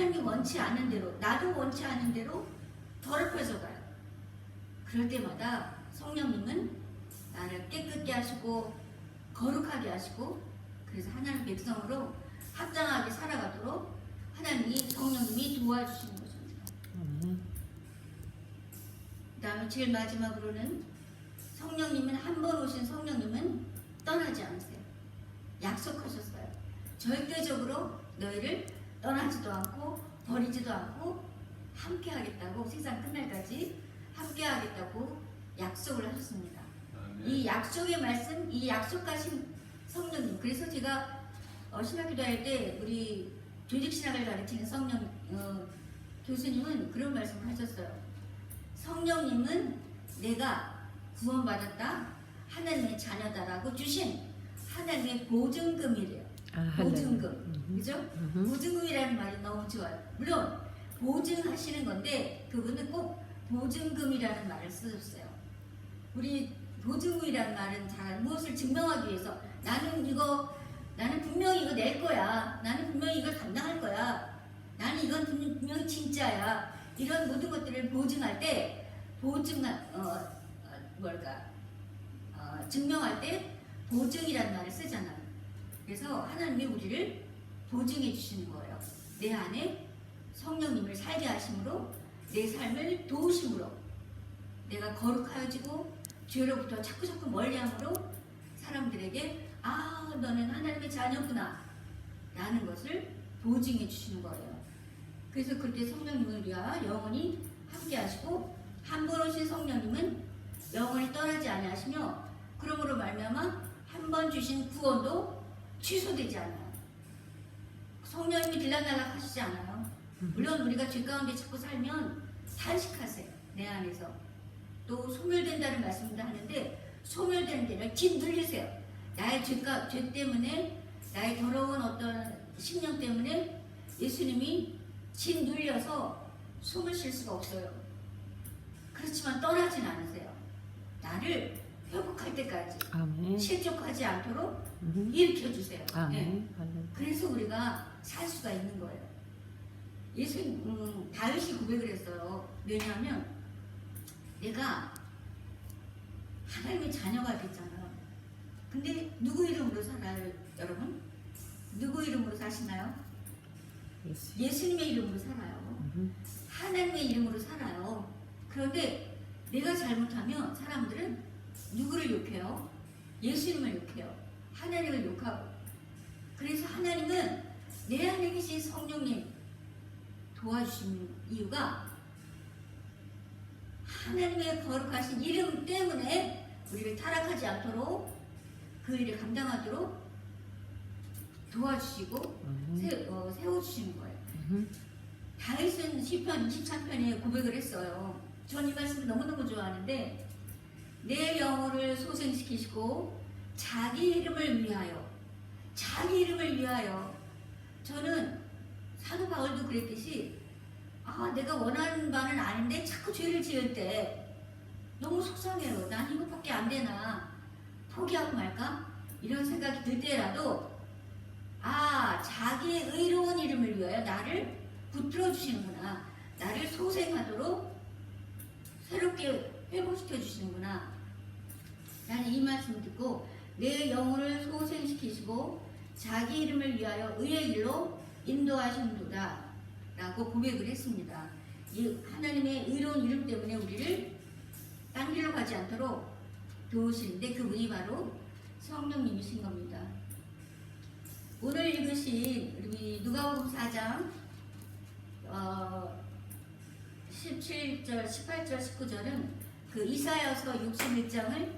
하나님이 원치 않는 대로, 나도 원치 않는 대로 더럽혀져 가요. 그럴 때마다 성령님은 나를 깨끗게 하시고 거룩하게 하시고, 그래서 하나님 백성으로 합당하게 살아가도록 하나님이, 성령님이 도와주시는 것입니다. 그 다음에 제일 마지막으로는 성령님은, 한 번 오신 성령님은 떠나지 않으세요. 약속하셨어요. 절대적으로 너희를 떠나지도 않고 버리지도 않고 함께 하겠다고, 세상 끝날까지 함께 하겠다고 약속을 하셨습니다. 이 약속의 말씀, 이 약속하신 성령님. 그래서 제가 신학기도 할 때 우리 조직신학을 가르치는 교수님은 그런 말씀을 하셨어요. 성령님은 내가 구원받았다, 하나님의 자녀다라고 주신 하나님의 보증금이래요. 보증금. 그죠? 보증금이라는 말이 너무 좋아요. 물론 보증하시는 건데 그분은 꼭 보증금이라는 말을 쓰셨어요. 우리 보증금이라는 말은 잘 무엇을 증명하기 위해서, 나는 분명히 이거 낼 거야, 나는 분명히 이걸 감당할 거야, 나는 이건 분명히 진짜야, 이런 모든 것들을 보증할 때, 증명할 때 보증이라는 말을 쓰잖아요. 그래서 하나님이 우리를 보증해 주시는 거예요. 내 안에 성령님을 살게 하심으로, 내 삶을 도우심으로, 내가 거룩하여지고 죄로부터 자꾸 멀리함으로 사람들에게 너는 하나님의 자녀구나 라는 것을 보증해 주시는 거예요. 그래서 그때 성령님은 우리와 영원히 함께 하시고, 한 번 오신 성령님은 영원히 떠나지 아니하시며, 그러므로 말미암아 한 번 주신 구원도 취소되지 않아요. 성령님이 들락날락 하시지 않아요. 물론 우리가 죄 가운데 자꾸 살면 탄식하세요. 내 안에서. 또 소멸된다는 말씀도 하는데, 소멸되는 게 아니라 짓눌리세요. 나의 죄 때문에, 나의 더러운 어떤 심령 때문에 예수님이 짓눌려서 숨을 쉴 수가 없어요. 그렇지만 떠나진 않으세요. 나를 회복할 때까지 실족하지 않도록 일으켜주세요. 네. 그래서 우리가 살 수가 있는 거예요. 다윗이 고백을 했어요. 왜냐하면 내가 하나님의 자녀가 됐잖아요. 근데 누구 이름으로 살아요, 여러분? 누구 이름으로 사시나요? 예수님의 이름으로 살아요. 하나님의 이름으로 살아요. 그런데 내가 잘못하면 사람들은 누구를 욕해요? 예수님을 욕해요. 하나님을 욕하고. 그래서 하나님은 내 안에 계신 성령님 도와주시는 이유가, 하나님의 거룩하신 이름 때문에 우리를 타락하지 않도록, 그 일을 감당하도록 도와주시고 세워주시는 거예요. 다윗은 시편 23편에 고백을 했어요. 전 이 말씀을 너무너무 좋아하는데, 내 영혼을 소생시키시고 자기 이름을 위하여, 자기 이름을 위하여. 저는 사도 바울도 그랬듯이, 내가 원하는 바는 아닌데 자꾸 죄를 지을 때 너무 속상해요. 난 이것밖에 안 되나, 포기하고 말까, 이런 생각이 들 때라도 자기의 의로운 이름을 위하여 나를 붙들어 주시는구나, 나를 소생하도록 새롭게 회복시켜 주시는구나. 나는 이 말씀을 듣고 내 영혼을 소생시키시고 자기 이름을 위하여 의의 길로 인도하시는도다 라고 고백을 했습니다. 이 하나님의 의로운 이름 때문에 우리를 딴 길로 가지 않도록 도우시는데, 그분이 바로 성령님이신 겁니다. 오늘 읽으신 우리 누가복음 4장 17절, 18절, 19절은 그 이사야서 61장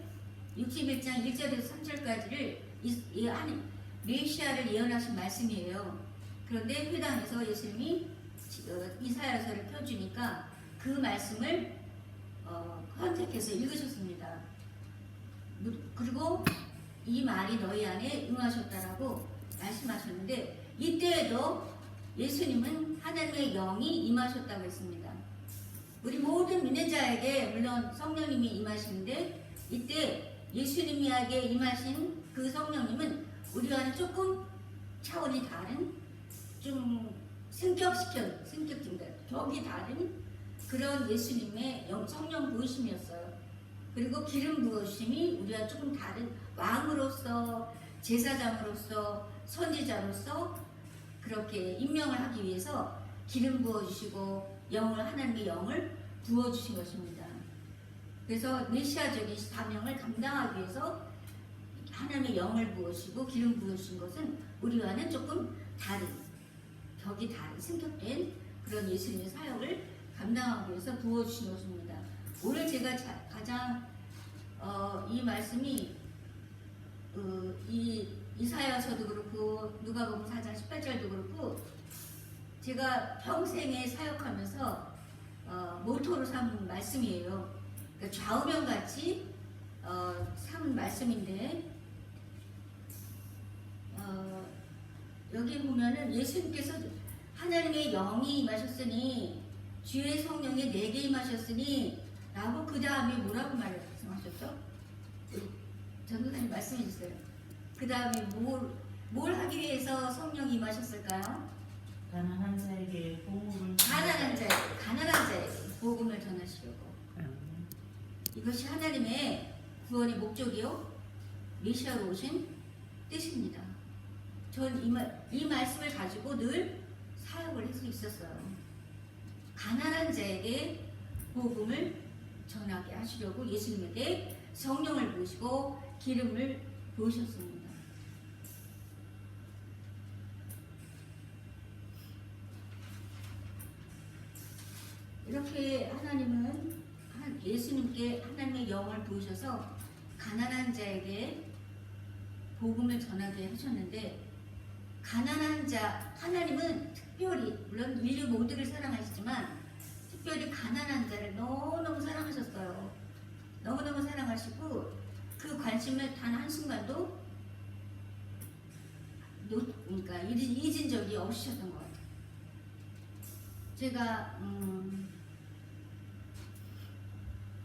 1절에서 3절까지를 메시아를 예언하신 말씀이에요. 그런데 회당에서 예수님이 이사야서를 펴주니까 그 말씀을 선택해서 읽으셨습니다. 그리고 이 말이 너희 안에 응하셨다라고 말씀하셨는데, 이때에도 예수님은 하나님의 영이 임하셨다고 했습니다. 우리 모든 믿는 자에게 물론 성령님이 임하시는데, 이때 예수님에게 임하신 그 성령님은 우리와는 조금 차원이 다른, 좀 승격 증가, 격이 다른 그런 예수님의 성령 부으심이었어요. 그리고 기름 부으심이 우리가 조금 다른 왕으로서, 제사장으로서, 선지자로서 그렇게 임명을 하기 위해서 기름 부어주시고 하나님의 영을 부어주신 것입니다. 그래서 메시아적인 사명을 감당하기 위해서 하나님의 영을 부으시고 기름 부으신 것은 우리와는 조금 다른, 격이 다른, 승격된 그런 예수님의 사역을 감당하기 위해서 부어주신 것입니다. 오늘 제가 가장 이 말씀이 이사야서도 그렇고 누가복음 4장 18절도 그렇고 제가 평생에 사역하면서 모토로 삼은 말씀이에요. 그러니까 좌우명같이 삼은 말씀인데 여기 보면은 예수님께서 하나님의 영이 임하셨으니 주의 성령이 내게 임하셨으니 라고 그 다음에 뭐라고 말씀하셨죠? 전도사님 말씀해 주세요. 그 다음에 뭘 하기 위해서 성령이 임하셨을까요? 가난한 자에게 복음을 가난한 자에게 복음을 전하시려고. 이것이 하나님의 구원의 목적이요 메시아로 오신 뜻입니다. 전 이 말씀을 가지고 늘 사역을 할 수 있었어요. 가난한 자에게 복음을 전하게 하시려고 예수님에게 성령을 부으시고 기름을 부으셨습니다. 이렇게 하나님은 예수님께 하나님의 영을 부으셔서 가난한 자에게 복음을 전하게 하셨는데, 가난한 자, 하나님은 특별히 물론 인류 모두를 사랑하시지만 특별히 가난한 자를 너무너무 사랑하셨어요. 너무너무 사랑하시고 그 관심을 단 한순간도 그러니까 잊은 적이 없으셨던 것 같아요.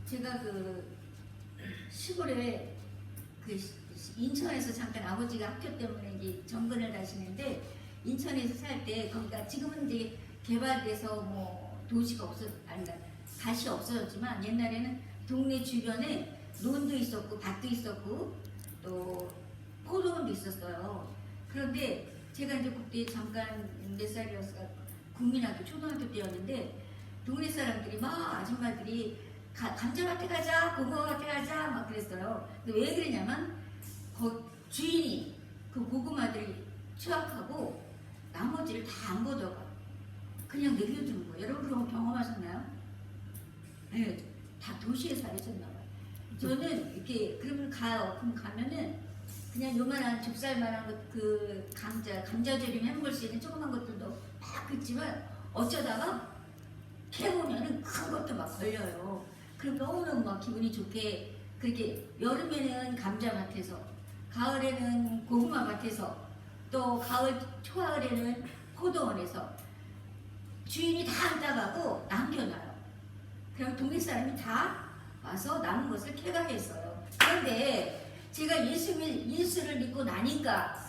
제가 그 시골에 그 인천에서 잠깐 아버지가 학교 때문에 이제 정근을 가시는데 인천에서 살 때 그러니까 지금은 이제 개발돼서 뭐 도시가 밭이 없어졌지만 옛날에는 동네 주변에 논도 있었고 밭도 있었고 또 포도원도 있었어요. 그런데 제가 이제 그때 잠깐 몇 살이었어 국민학교 초등학교 때였는데 동네 사람들이 막 아줌마들이 감자밭에 가자, 고구마밭에 가자 막 그랬어요. 근데 왜 그러냐면 주인이 그 고구마들이 추악하고 나머지를 다 안 걷어가 그냥 내려두는 거예요. 여러분 그런 거 경험하셨나요? 네, 다 도시에 살으셨나 봐요. 저는 이렇게 그럼 가면은 그냥 요만한 좁쌀만한 그 감자조림 해먹을 수 있는 조그만 것들도 막 긋지만 어쩌다가 캐보면은 큰 것도 막 걸려요. 그럼 너무너무 막 기분이 좋게 그렇게 여름에는 감자밭에서 가을에는 고구마밭에서 또 초가을에는 포도원에서 주인이 다 안 따가고 남겨놔요. 그럼 동네 사람이 다 와서 남은 것을 캐가했어요. 그런데 제가 예수를 믿고 나니까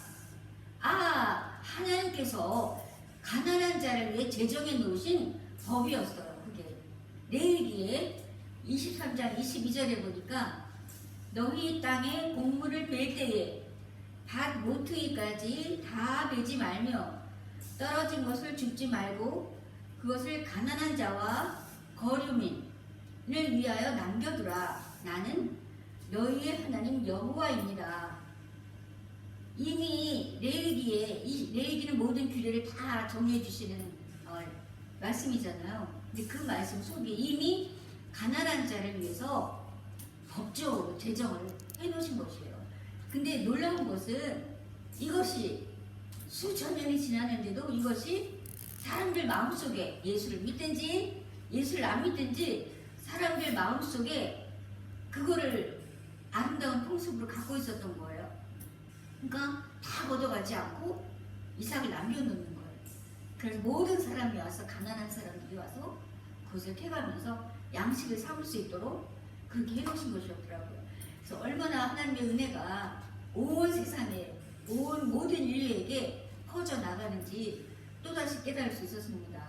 하나님께서 가난한 자를 위해 제정해 놓으신 법이었어요. 그게 레위기에 23장 22절에 보니까 너희 땅에 곡물을 벨 때에 밭 모퉁이까지 다 베지 말며 떨어진 것을 줍지 말고 그것을 가난한 자와 거류민을 위하여 남겨두라. 나는 너희의 하나님 여호와입니다. 이미 레위기는 모든 규례를 다 정해 주시는 말씀이잖아요. 근데 그 말씀 속에 이미 가난한 자를 위해서 법적으로 제정을 해놓으신 것이에요. 근데 놀라운 것은 이것이 수천 년이 지났는데도 이것이 사람들 마음속에 예수를 믿든지 예수를 안 믿든지 사람들 마음속에 그거를 아름다운 풍습으로 갖고 있었던 거예요. 그러니까 다 걷어가지 않고 이삭을 남겨놓는 거예요. 그래서 모든 사람이 와서 가난한 사람들이 와서 그것을 캐가면서 양식을 삼을 수 있도록 그렇게 해놓으신 것이었더라고요. 그래서 얼마나 하나님의 은혜가 온 세상에 모든 인류에게 퍼져나가는지 또다시 깨달을 수 있었습니다.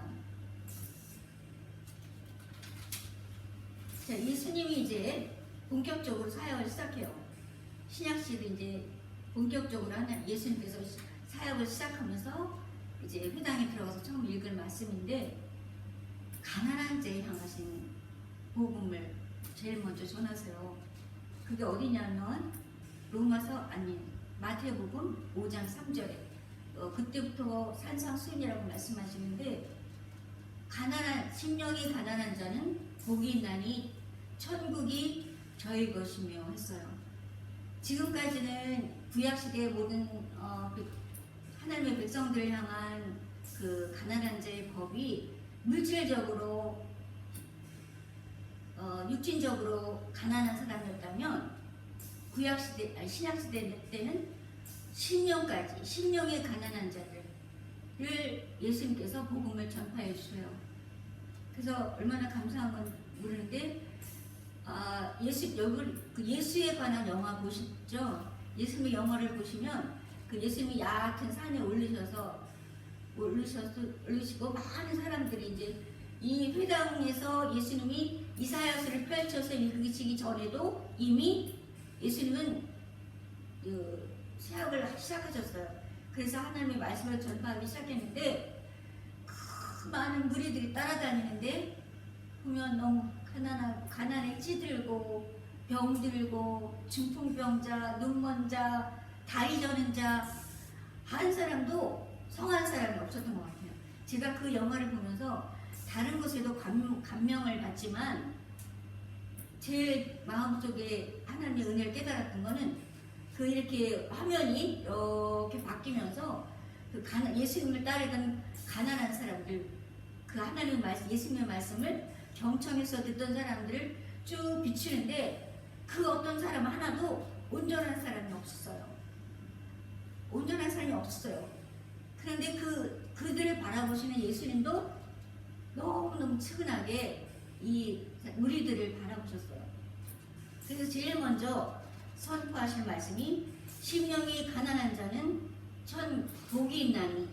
자, 예수님이 이제 본격적으로 사역을 시작해요. 신약시대 이제 본격적으로 하는 예수님께서 사역을 시작하면서 이제 회당에 들어가서 처음 읽을 말씀인데, 가난한 자에 향하신 복음을 제일 먼저 전하세요. 그게 어디냐면 마태복음 5장 3절에 그때부터 산상수훈이라고 말씀하시는데, 심령이 가난한 자는 복이 있나니 천국이 저희 것이며 했어요. 지금까지는 구약시대의 모든 하나님의 백성들을 향한 그 가난한 자의 법이 물질적으로 육신적으로 가난한 사람이었다면, 신약시대 때는 심령의 가난한 자들을 예수님께서 복음을 전파해 주셔요. 그래서 얼마나 감사한 건 모르는데, 예수에 관한 영화 보시죠? 예수님의 영화를 보시면 그 예수님이 얕은 산에 올리시고 많은 사람들이 이제 이 회당에서 예수님이 이사야서를 펼쳐서 읽으시기 전에도 이미 예수님은 사역을 시작하셨어요. 그래서 하나님의 말씀을 전파하기 시작했는데, 그 많은 무리들이 따라다니는데 보면 너무 가난에 찌들고 병들고 중풍병자, 눈먼 자, 다리 저는 자, 한 사람도 성한 사람이 없었던 것 같아요. 제가 그 영화를 보면서 다른 것에도 감명을 받지만 제 마음속에 하나님의 은혜를 깨달았던 거는 그 이렇게 화면이 이렇게 바뀌면서 그 예수님을 따르던 가난한 사람들, 그 하나님의 말씀, 예수님의 말씀을 경청해서 듣던 사람들을 쭉 비추는데, 그 어떤 사람 하나도 온전한 사람이 없었어요. 온전한 사람이 없었어요. 그런데 그들을 바라보시는 예수님도 너무너무 측은하게 이 무리들을 바라보셨어요. 그래서 제일 먼저 선포하실 말씀이, 심령이 가난한 자는 복이 있나니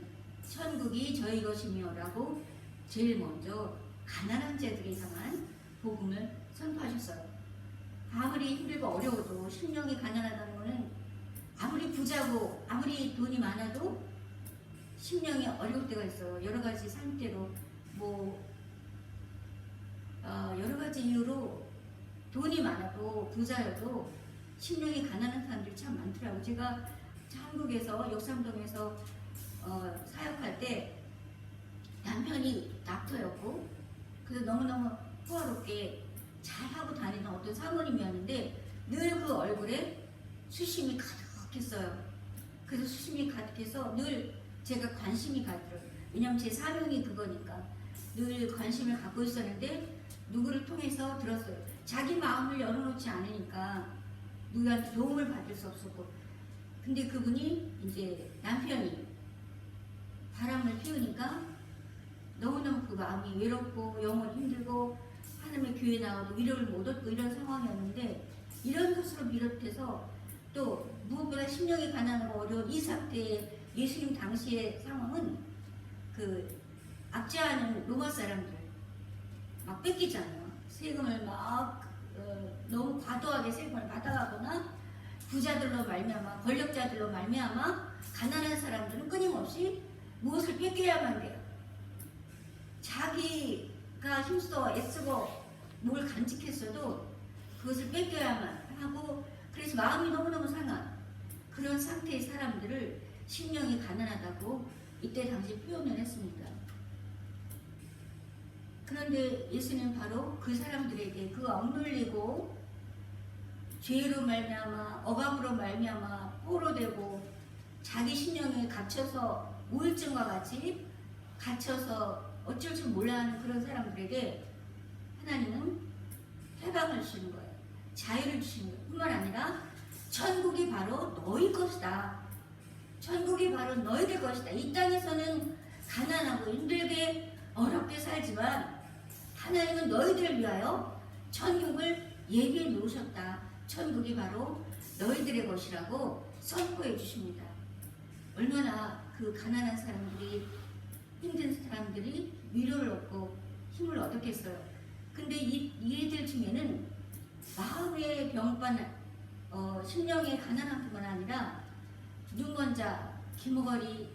천국이 저희 것이며 라고 제일 먼저 가난한 자들에 향한 복음을 선포하셨어요. 아무리 힘들고 어려워도 심령이 가난하다는 것은, 아무리 부자고 아무리 돈이 많아도 심령이 어려울 때가 있어요. 여러 가지 상태로, 여러 가지 이유로 돈이 많아도 부자여도 심령이 가난한 사람들이 참 많더라고요. 제가 한국에서 역삼동에서 사역할 때 남편이 닥터였고, 그래서 너무너무 호화롭게 잘하고 다니는 어떤 사모님이었는데 늘 그 얼굴에 수심이 가득했어요. 그래서 수심이 가득해서 늘 제가 관심이 가더라고요. 왜냐면 제 사명이 그거니까 늘 관심을 갖고 있었는데, 누구를 통해서 들었어요. 자기 마음을 열어놓지 않으니까 누구한테 도움을 받을 수 없었고, 근데 그분이 이제 남편이 바람을 피우니까 너무너무 그 마음이 외롭고 영혼이 힘들고 하나님의 교회 나와도 위로를 못 얻고 이런 상황이었는데, 이런 것으로 비롯해서 또 무엇보다 심령이 가난하고 어려운 이 상태의 예수님 당시의 상황은, 그 압제하는 로마 사람들 막 뺏기잖아요. 세금을 너무 과도하게 세금을 받아가거나, 부자들로 말미암아, 권력자들로 말미암아 가난한 사람들은 끊임없이 무엇을 뺏겨야만 돼요. 자기가 힘써 애쓰고 뭘 간직했어도 그것을 뺏겨야만 하고, 그래서 마음이 너무너무 상한 그런 상태의 사람들을 심령이 가난하다고 이때 당시 표현을 했습니다. 그런데 예수님은 바로 그 사람들에게 그 억눌리고 죄로 말미암아 억압으로 말미암아 포로되고 자기 심령에 갇혀서 우울증과 같이 갇혀서 어쩔 줄 몰라하는 그런 사람들에게 하나님은 해방을 주시는 거예요. 자유를 주시는 거예요. 뿐만 아니라 천국이 바로 너희 것이다. 천국이 바로 너희들 것이다. 이 땅에서는 가난하고 힘들게 어렵게 살지만 하나님은 너희들을 위하여 천국을 예비해 놓으셨다. 천국이 바로 너희들의 것이라고 선포해 주십니다. 얼마나 그 가난한 사람들이 힘든 사람들이 위로를 얻고 힘을 얻었겠어요. 근데 이 애들 중에는 마음의 병반, 심령의 가난한 뿐만 아니라 눈먼 자, 귀머거리,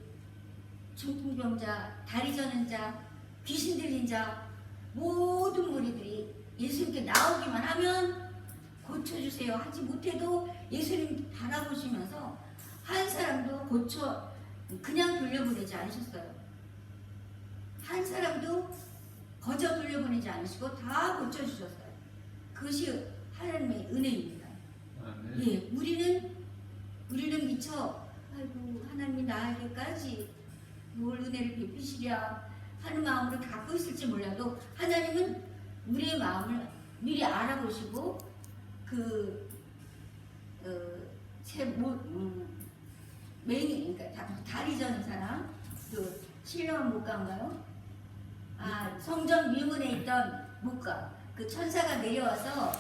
중풍병자, 다리 저는 자, 귀신 들린 자, 모든 무리들이 예수님께 나오기만 하면 고쳐주세요 하지 못해도 예수님 바라보시면서 한 사람도 그냥 돌려보내지 않으셨어요. 한 사람도 거저 돌려보내지 않으시고 다 고쳐주셨어요. 그것이 하나님의 은혜입니다. 예, 우리는 미처 아이고 하나님이 나에게까지 뭘 은혜를 베푸시랴 하는 마음으로 갖고 있을지 몰라도 하나님은 우리의 마음을 미리 알아보시고 그러니까 다리 저는 사람, 또 신령한 목가인가요? 성전 미문에 있던 목가, 그 천사가 내려와서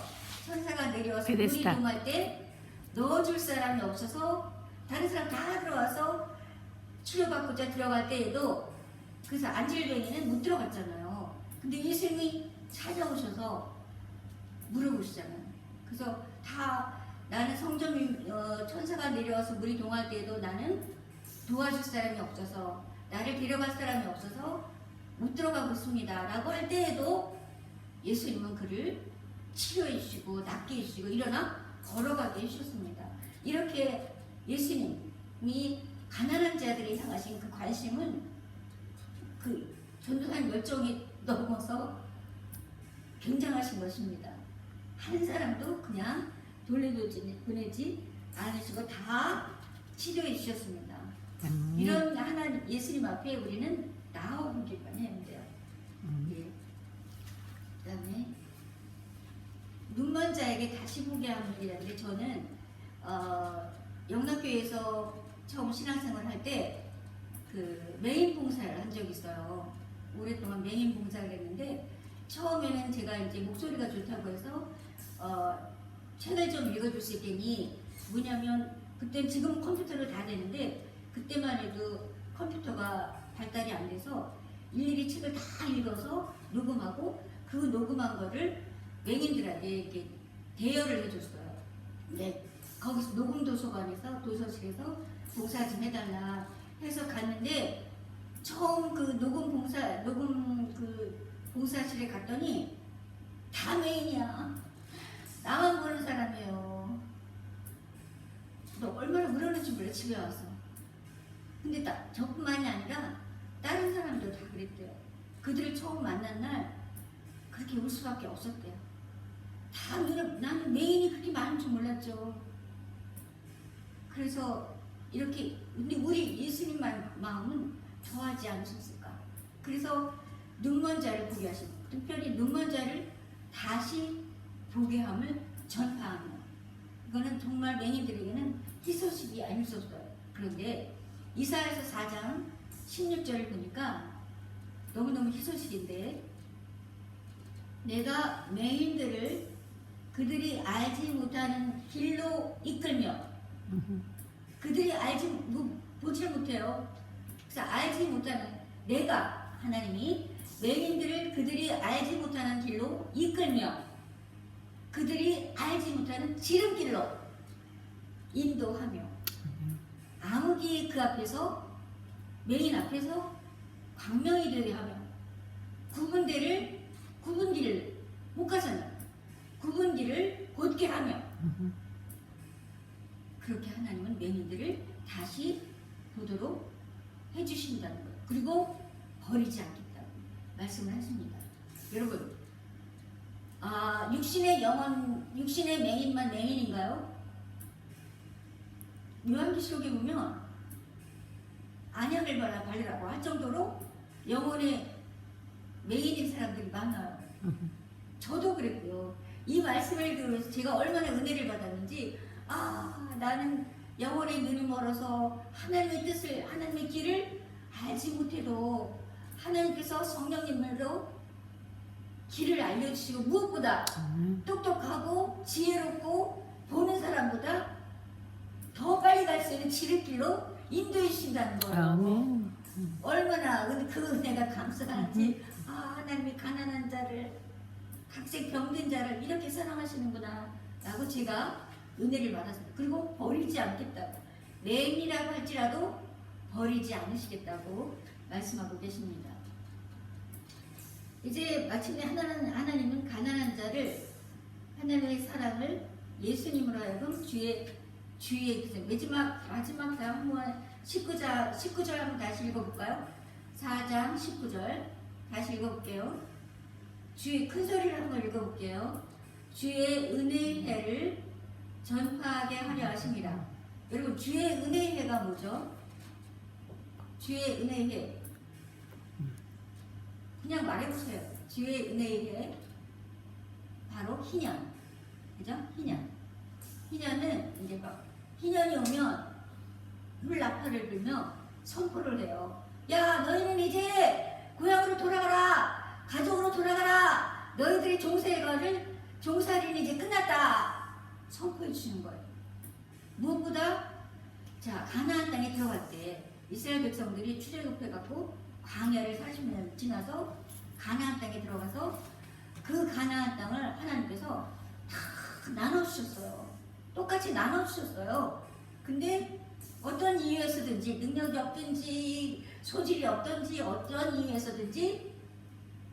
물이 동할 때 넣어줄 사람이 없어서 다른 사람 다 들어와서 치료받고자 들어갈 때에도 그래서 안질뱅이는 못 들어갔잖아요. 근데 예수님이 찾아오셔서 물어보시잖아요. 그래서 나는 성전 천사가 내려와서 물이 동할 때에도 나는 도와줄 사람이 없어서 나를 데려갈 사람이 없어서 못 들어가고 있습니다 라고 할 때에도 예수님은 그를 치료해 주시고 낫게 해주시고 일어나 걸어가게 해주셨습니다. 이렇게 예수님이 가난한 자들을 향하신 그 관심은 그 전도사님 열정이 넘어서 굉장하신 것입니다. 한 사람도 그냥 보내지 않으시고 다 치료해 주셨습니다. 이런 하나님 예수님 앞에 우리는 나아오기만 해야 돼요. 예. 그다음에 눈먼 자에게 다시 보게 함이라는데 저는 영락교회에서 처음 신앙생활 할 때 그 메인 봉사를 한 적이 있어요. 오랫동안 메인 봉사를 했는데 처음에는 제가 이제 목소리가 좋다고 해서 책을 좀 읽어줄 수 있겠니? 뭐냐면 그때 지금 컴퓨터로 다 되는데 그때만 해도 컴퓨터가 발달이 안 돼서 일일이 책을 다 읽어서 녹음하고 그 녹음한 거를 맹인들한테 이렇게 대여를 해줬어요. 네, 거기서 녹음 도서관에서 도서실에서 봉사 좀 해달라 해서 갔는데 처음 그 녹음 그 봉사실에 갔더니 다 맹인이야. 나만 보는 사람이에요. 너 얼마나 울었는지 몰라 집에 와서. 근데 저뿐만이 아니라 다른 사람도 다 그랬대요. 그들을 처음 만난 날 그렇게 울 수밖에 없었대요. 나는 맹인이 그렇게 많은 줄 몰랐죠. 그래서 이렇게 근데 우리 예수님 마음은 좋아하지 않으셨을까? 그래서 눈먼 자를 보게 하시고 특별히 눈먼 자를 다시 보게 함을 전파하며 이거는 정말 맹인들에게는 희소식이 아닐 수 없어요. 그런데 이사야서 4장 16절을 보니까 너무너무 희소식인데 내가 맹인들을 그들이 알지 못하는 길로 이끌며 그들이 보질 못해요. 그래서 알지 못하는 내가 하나님이 맹인들을 그들이 알지 못하는 길로 이끌며 그들이 알지 못하는 지름길로 인도하며 아무기 그 앞에서 맹인 앞에서 광명이 되게 하며 굽은 길을 못 가잖아요. 굽은 길을 곧게 하며 그렇게 하나님은 맹인들을 다시 보도록 해주신다는 거예요. 그리고 버리지 않겠다고 말씀을 하십니다. 여러분, 육신의 맹인만 맹인인가요? 요한계시록에 보면 안약을 바르라고 할 정도로 영혼의 맹인인 사람들이 많아요. 저도 그랬고요. 이 말씀을 들으면서 제가 얼마나 은혜를 받았는지 나는 영혼의 눈이 멀어서 하나님의 뜻을 하나님의 길을 알지 못해도 하나님께서 성령님으로 길을 알려주시고 무엇보다 똑똑하고 지혜롭고 보는 사람보다 더 빨리 갈 수 있는 지름길로 인도해 주신다는 거예요. 얼마나 그 은혜가 감사한지. 아, 하나님이 가난한 자를, 각색 병든 자를 이렇게 사랑하시는구나 라고 제가 은혜를 받았습니다. 그리고 버리지 않겠다고, 램이라고 할지라도 버리지 않으시겠다고 말씀하고 계십니다. 이제 마침내 하나님은 가난한 자를, 하나님의 사랑을 예수님으로 하여금 주의 마지막 다 한번 19절 한번 다시 읽어볼까요? 4장 19절 다시 읽어볼게요. 주의 큰 소리를 한번 읽어볼게요. 주의 은혜의 해를 전파하게 하려 하십니다. 여러분, 주의 은혜의 해가 뭐죠? 주의 은혜의 해, 그냥 말해보세요. 주의 은혜의 해, 바로 희년, 그죠? 희년은 이제 막 희년이 오면 훌라파를 불며 선포를 해요. 야, 너희는 이제 고향으로 돌아가라, 가족으로 돌아가라, 너희들의 종살이는 이제 끝났다 선포해 주시는 거예요. 무엇보다 자, 가나안 땅에 들어갈 때 이스라엘 백성들이 출애굽해갖고 광야를 40년 지나서 가나안 땅에 들어가서 그 가나안 땅을 하나님께서 다 나눠주셨어요. 똑같이 나눠주셨어요. 근데 어떤 이유에서든지, 능력이 없든지 소질이 없든지 어떤 이유에서든지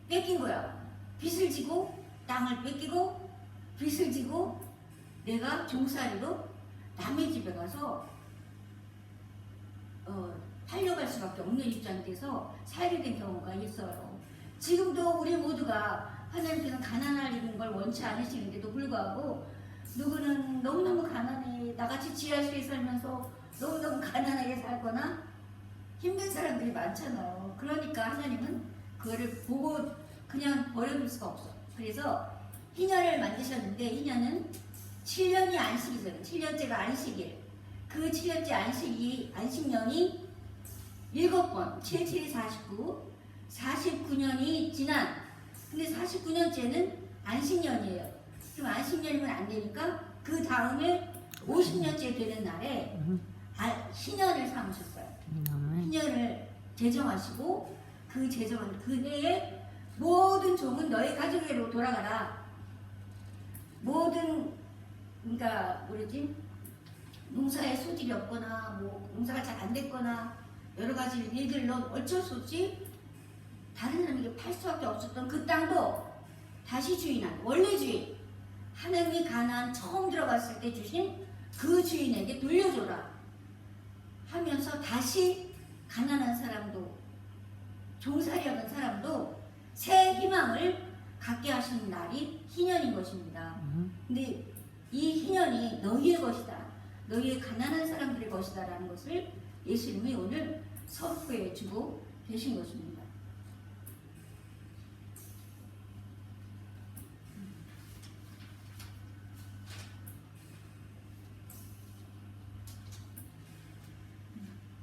뺏긴 거야. 빚을 지고 땅을 뺏기고 빚을 지고 내가 종살이로 남의 집에 가서 팔려갈 수밖에 없는 입장이 돼서 살게 된 경우가 있어요. 지금도 우리 모두가 하나님께서 가난할 걸 원치 않으시는데도 불구하고 누구는 너무너무 가난해, 나같이 지하실에 살면서 너무너무 가난하게 살거나 힘든 사람들이 많잖아요. 그러니까 하나님은 그거를 보고 그냥 버려둘 수가 없어. 그래서 희년을 만드셨는데, 희년은 7년이 안식이잖아요. 7년째가 안식일. 그 7년째 안식년이 7번, 7, 7이 49, 49년이 지난, 근데 49년째는 안식년이에요. 그럼 안식년이면 안 되니까 그 다음에 50년째 되는 날에 희년을 삼으셨어요. 희년을 제정하시고 그 제정한 그 해에 모든 종은 너희 가족에게로 돌아가라. 모든, 그러니까 뭐지, 농사에 소질이 없거나 뭐 농사가 잘 안 됐거나 여러 가지 일들로 어쩔 수 없이 다른 사람에게 팔 수밖에 없었던 그 땅도 다시 주인한 원래 주인, 하나님이 가나안 처음 들어갔을 때 주신 그 주인에게 돌려줘라 하면서 다시 가난한 사람도, 종살이하는 사람도 새 희망을 갖게 하시는 날이 희년인 것입니다. 근데 이 희년이 너희의 것이다, 너희의 가난한 사람들의 것이다 라는 것을 예수님이 오늘 선포해 주고 계신 것입니다.